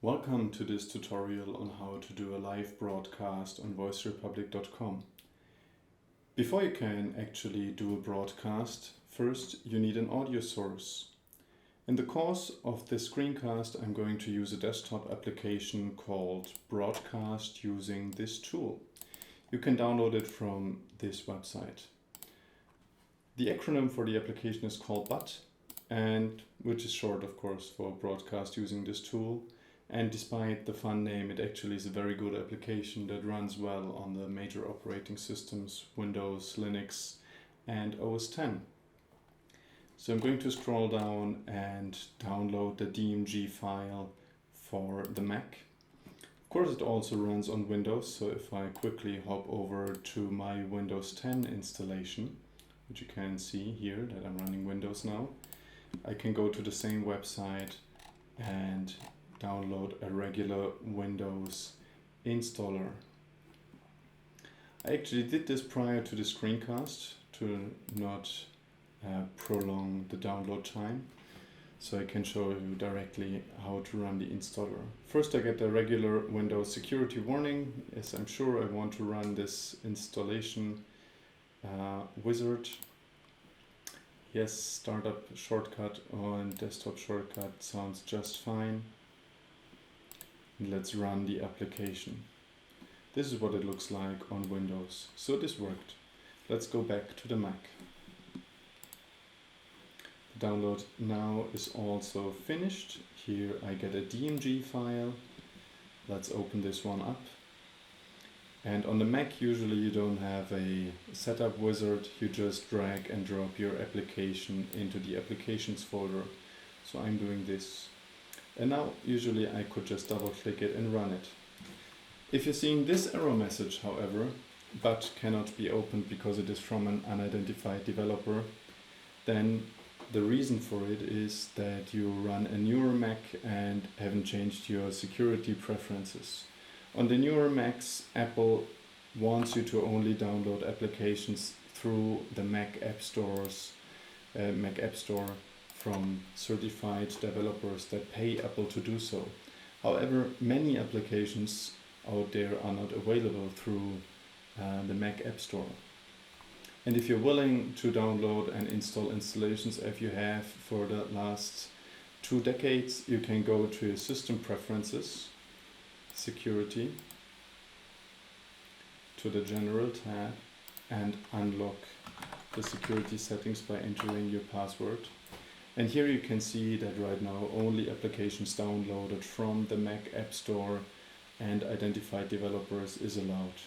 Welcome to this tutorial on how to do a live broadcast on voicerepublic.com. Before you can actually do a broadcast, first you need an audio source. In the course of this screencast, I'm going to use a desktop application called Broadcast using this tool. You can download it from this website. The acronym for the application is called BUT, and which is short, of course, for Broadcast using this tool. And despite the fun name, it actually is a very good application that runs well on the major operating systems, Windows, Linux, and OS X. So I'm going to scroll down and download the DMG file for the Mac. Of course, it also runs on Windows, so if I quickly hop over to my Windows 10 installation, which you can see here that I'm running Windows now, I can go to the same website and download a regular Windows installer. I actually did this prior to the screencast to not prolong the download time, so I can show you directly how to run the installer. First, I get the regular Windows security warning, as I'm sure I want to run this installation wizard. Yes, startup shortcut on desktop shortcut sounds just fine. Let's run the application. This is what it looks like on Windows. So this worked. Let's go back to the Mac. The download now is also finished. Here I get a DMG file. Let's open this one up. And on the Mac, usually you don't have a setup wizard. You just drag and drop your application into the applications folder. So I'm doing this. And now, usually I could just double click it and run it. If you're seeing this error message, however, but cannot be opened because it is from an unidentified developer, then the reason for it is that you run a newer Mac and haven't changed your security preferences. On the newer Macs, Apple wants you to only download applications through the Mac App Store from certified developers that pay Apple to do so. However, many applications out there are not available through the Mac App Store. And if you're willing to download and install installations as you have for the last 2 decades, you can go to your System Preferences, Security, to the General tab, and unlock the security settings by entering your password. And here you can see that right now only applications downloaded from the Mac App Store and identified developers is allowed.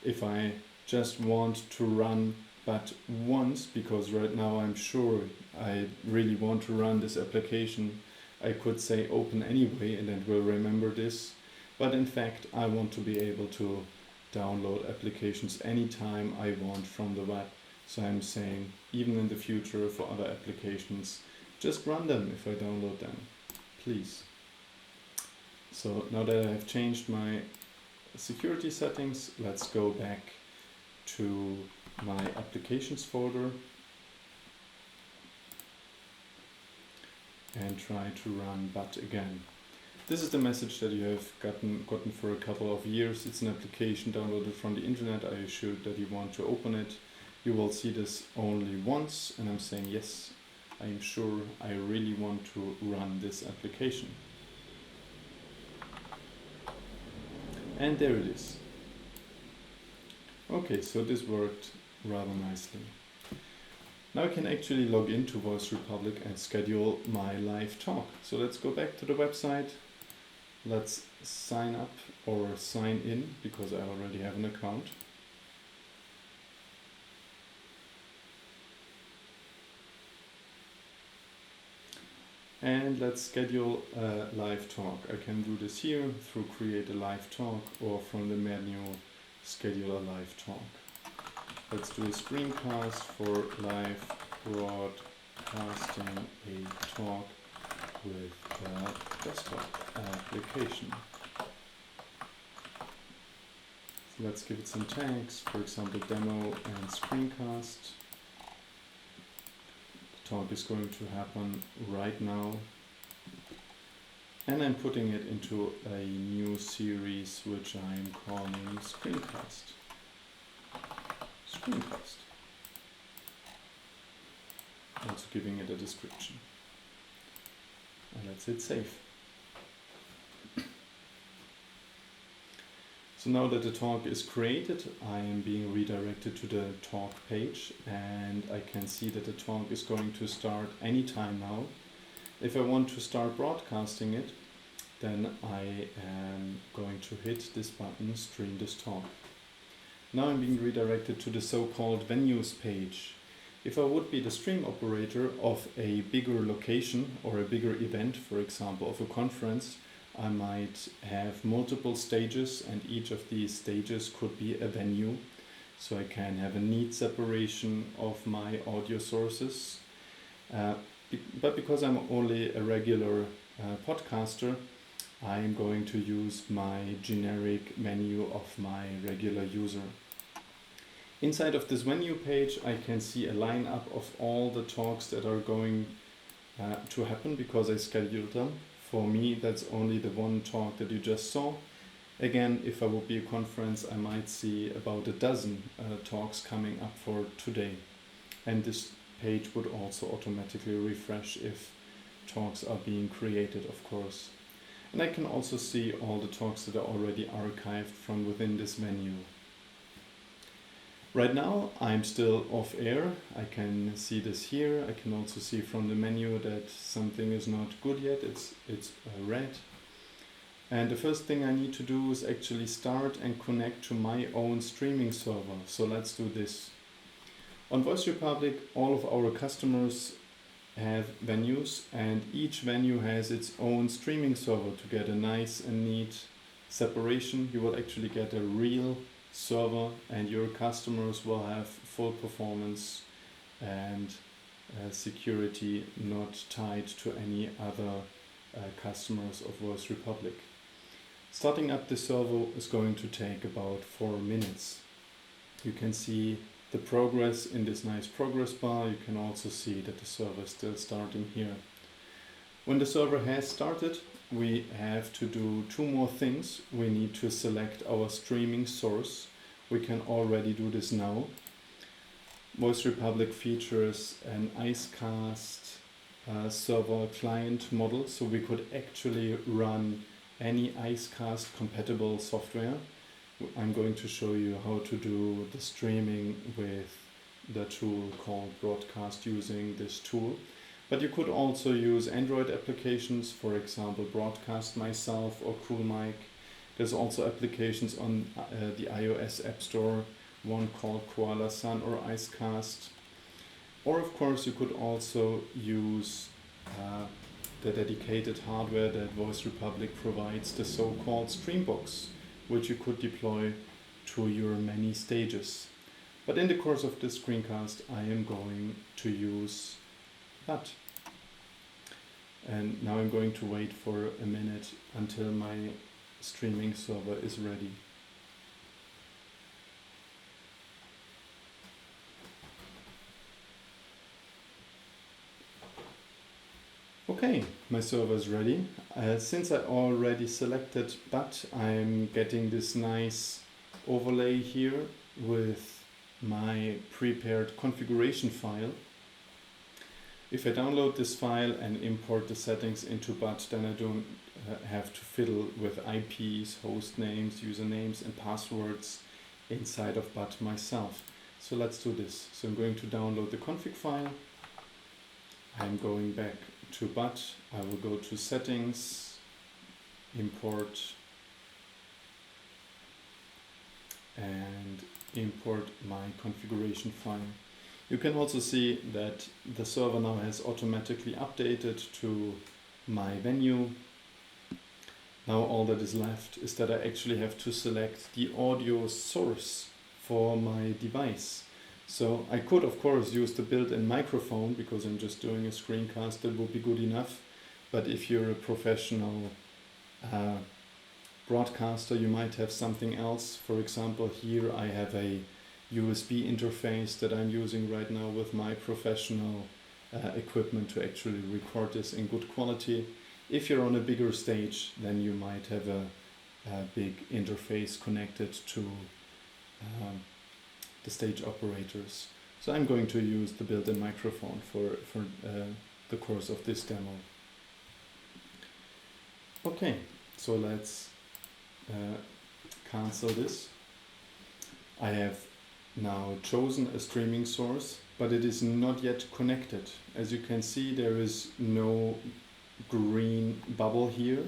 If I just want to run but once, because right now I'm sure I really want to run this application, I could say open anyway and it will remember this. But in fact, I want to be able to download applications anytime I want from the web. So I'm saying even in the future for other applications, just run them if I download them, please. So now that I have changed my security settings, let's go back to my applications folder and try to run BUT again. This is the message that you have gotten for a couple of years. It's an application downloaded from the internet. I assured that you want to open it. You will see this only once, and I'm saying yes, I am sure I really want to run this application. And there it is. Okay, so this worked rather nicely. Now I can actually log into Voice Republic and schedule my live talk. So let's go back to the website. Let's sign up or sign in because I already have an account. And let's schedule a live talk. I can do this here through create a live talk or from the menu schedule a live talk. Let's do a screencast for live broadcasting a talk with a desktop application. So let's give it some tags, for example demo and screencast. The talk is going to happen right now. and I'm putting it into a new series which I'm calling Screencast. Screencast. Also giving it a description. And let's hit save. So now that the talk is created, I am being redirected to the talk page, and I can see that the talk is going to start anytime now. If I want to start broadcasting it, then I am going to hit this button, Stream this talk. Now I'm being redirected to the so-called venues page. If I would be the stream operator of a bigger location or a bigger event, for example, of a conference, I might have multiple stages, and each of these stages could be a venue. So I can have a neat separation of my audio sources. But because I'm only a regular podcaster, I'm going to use my generic menu of my regular user. Inside of this venue page, I can see a lineup of all the talks that are going to happen because I scheduled them. For me, that's only the one talk that you just saw. Again, if I would be a conference, I might see about a dozen talks coming up for today. And this page would also automatically refresh if talks are being created, of course. And I can also see all the talks that are already archived from within this menu. Right now I'm still off air. I can see this here. I can also see from the menu that something is not good yet. It's red. And the first thing I need to do is actually start and connect to my own streaming server. So let's do this. On Voice Republic, all of our customers have venues, and each venue has its own streaming server. To get a nice and neat separation, you will actually get a real server, and your customers will have full performance and security not tied to any other customers of Voice Republic. Starting up the server is going to take about 4 minutes. You can see the progress in this nice progress bar. You can also see that the server is still starting here. When the server has started, we have to do 2 more things. We need to select our streaming source. We can already do this now. Voice Republic features an Icecast server client model, so we could actually run any Icecast compatible software. I'm going to show you how to do the streaming with the tool called Broadcast using this tool. But you could also use Android applications, for example Broadcast Myself or CoolMic. There's also applications on the iOS App Store, one called Koala Sun or Icecast. Or of course you could also use the dedicated hardware that Voice Republic provides, the so-called Streambox, which you could deploy to your many stages. But in the course of this screencast I am going to use that. And now I'm going to wait for a minute until my streaming server is ready. Okay, my server is ready. Since I already selected BUT, I'm getting this nice overlay here with my prepared configuration file. If I download this file and import the settings into BUT, then I don't have to fiddle with IPs, host names, usernames and passwords inside of BUT myself. So let's do this. So I'm going to download the config file. I'm going back to BUT. I will go to settings, import, and import my configuration file. You can also see that the server now has automatically updated to my venue. Now all that is left is that I actually have to select the audio source for my device. So I could of course use the built-in microphone because I'm just doing a screencast, that would be good enough. But if you're a professional broadcaster, you might have something else. For example, here I have a USB interface that I'm using right now with my professional equipment to actually record this in good quality. If you're on a bigger stage, then you might have a big interface connected to the stage operators. So I'm going to use the built-in microphone for the course of this demo. Okay, so let's cancel this. I have now chosen a streaming source, but it is not yet connected. As you can see, there is no green bubble here.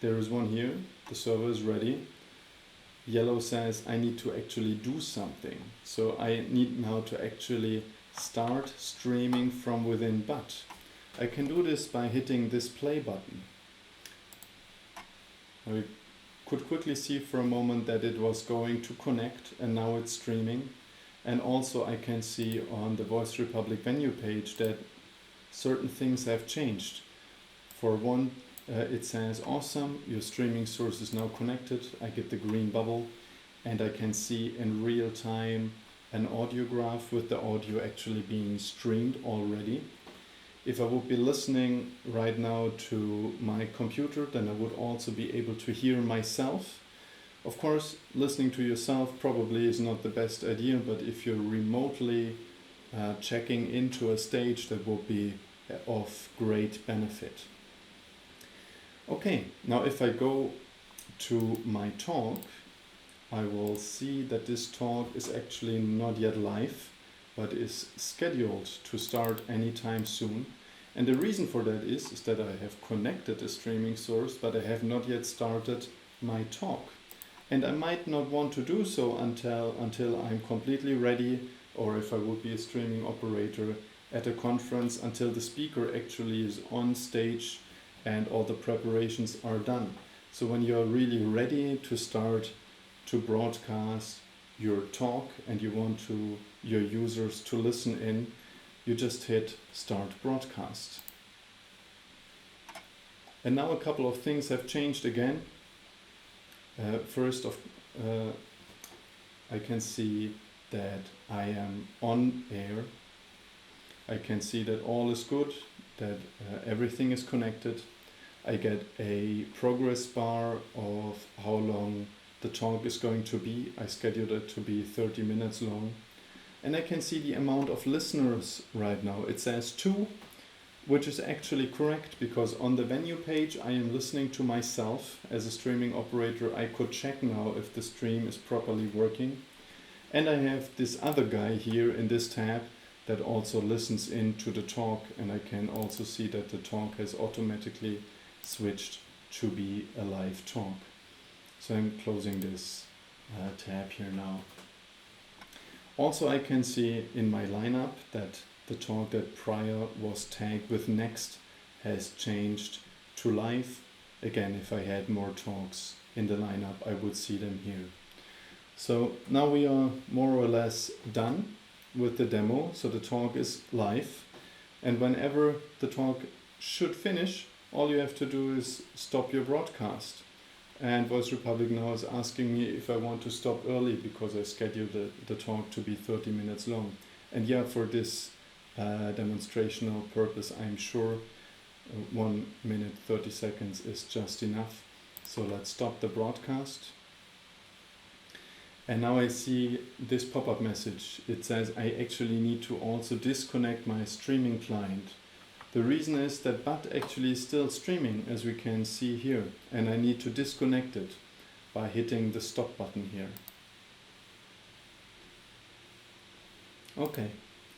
There is one here. The server is ready. Yellow says I need to actually do something. So I need now to actually start streaming from within, but I can do this by hitting this play button. I could quickly see for a moment that it was going to connect and now it's streaming. And also I can see on the Voice Republic venue page that certain things have changed. For one, it says, awesome, your streaming source is now connected. I get the green bubble and I can see in real time an audio graph with the audio actually being streamed already. If I would be listening right now to my computer, then I would also be able to hear myself. Of course, listening to yourself probably is not the best idea, but if you're remotely checking into a stage, that will be of great benefit. Okay, now if I go to my talk, I will see that this talk is actually not yet live, but is scheduled to start anytime soon. And the reason for that is that I have connected a streaming source, but I have not yet started my talk. And I might not want to do so until I'm completely ready, or if I would be a streaming operator at a conference, until the speaker actually is on stage and all the preparations are done. So when you're really ready to start to broadcast your talk and you want your users to listen in, you just hit Start Broadcast. And now a couple of things have changed again. First, I can see that I am on air. I can see that all is good, that everything is connected. I get a progress bar of how long the talk is going to be. I scheduled it to be 30 minutes long. And I can see the amount of listeners right now. It says 2, which is actually correct, because on the venue page I am listening to myself. As a streaming operator, I could check now if the stream is properly working. And I have this other guy here in this tab that also listens in to the talk, and I can also see that the talk has automatically switched to be a live talk. So I'm closing this tab here now. Also, I can see in my lineup that the talk that prior was tagged with next has changed to live. Again, if I had more talks in the lineup, I would see them here. So now we are more or less done with the demo. So the talk is live, and whenever the talk should finish, all you have to do is stop your broadcast. And Voice Republic now is asking me if I want to stop early, because I scheduled the talk to be 30 minutes long. And yeah, for this demonstrational purpose, I'm sure 1 minute 30 seconds is just enough. So let's stop the broadcast. And now I see this pop-up message. It says I actually need to also disconnect my streaming client. The reason is that BUT actually is still streaming, as we can see here, and I need to disconnect it by hitting the stop button here. Okay,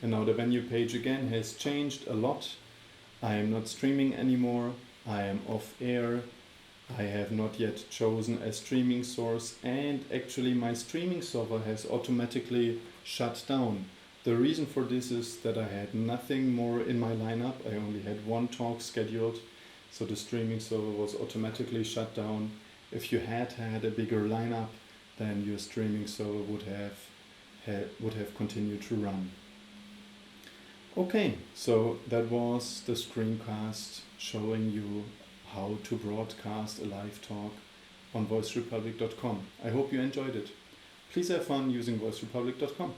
and now the venue page again has changed a lot. I am not streaming anymore, I am off air, I have not yet chosen a streaming source, and actually my streaming server has automatically shut down. The reason for this is that I had nothing more in my lineup. I only had one talk scheduled, so the streaming server was automatically shut down. If you had a bigger lineup, then your streaming server would have continued to run. Okay, so that was the screencast showing you how to broadcast a live talk on voicerepublic.com. I hope you enjoyed it. Please have fun using voicerepublic.com.